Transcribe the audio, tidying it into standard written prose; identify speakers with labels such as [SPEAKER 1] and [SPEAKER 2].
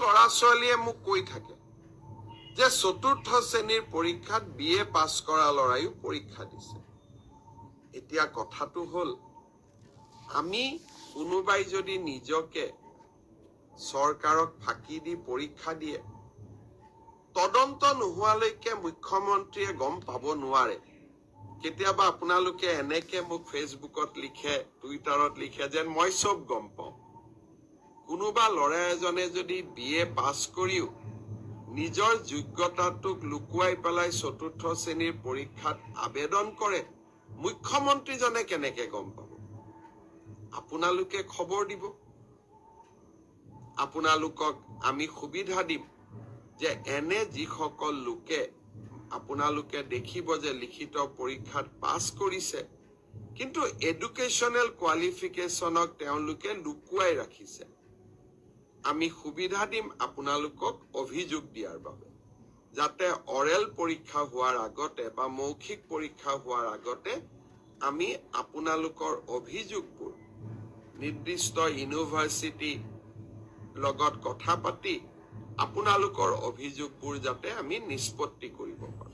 [SPEAKER 1] ল'ৰা ছোৱালীয়ে মোক কৈ থাকে যে চতুৰ্থ শ্ৰেণীৰ পৰীক্ষাত BA পাছ কৰা ল'ৰাইও পৰীক্ষা দিছে। এতিয়া কথাটো হ'ল, আমি কোনোবাই যদি নিজকে চৰকাৰক ফাঁকি দি পৰীক্ষা দিয়ে, তদন্ত নোহোৱালৈকে মুখ্যমন্ত্ৰীয়ে গম পাব নোৱাৰে। কেতিয়াবা আপোনালোকে এনেকে মোক ফেচবুকত লিখে, টুইটাৰত লিখে যেন মই চব গম পাওঁ। কোনোবা ল'ৰা এজনে যদি BA পাছ কৰিও নিজৰ যোগ্যতাটোক লুকুৱাই পেলাই চতুৰ্থ শ্ৰেণীৰ পৰীক্ষাত আবেদন কৰে, মুখ্যমন্ত্ৰীজনে কেনেকে গম পাব? আপোনালোকে খবৰ দিব। আপোনালোকক আমি সুবিধা দিম যে এনে যিসকল লোকে আপোনালোকে দেখিব যে লিখিত পৰীক্ষাত পাছ কৰিছে, কিন্তু এডুকেশ্যনেল কোৱালিফিকেশ্যনক তেওঁলোকে লুকুৱাই ৰাখিছে, আমি সুবিধা দিম আপোনালোকক অভিযোগ দিয়াৰ বাবে, যাতে অৰেল পৰীক্ষা হোৱাৰ আগতে বা মৌখিক পৰীক্ষা হোৱাৰ আগতে আমি আপোনালোকৰ অভিযোগবোৰ নিৰ্দিষ্ট ইউনিভাৰ্চিটি লগত কথা পাতি আপোনালোকৰ অভিযোগবোৰ যাতে আমি নিষ্পত্তি কৰিব পাৰোঁ।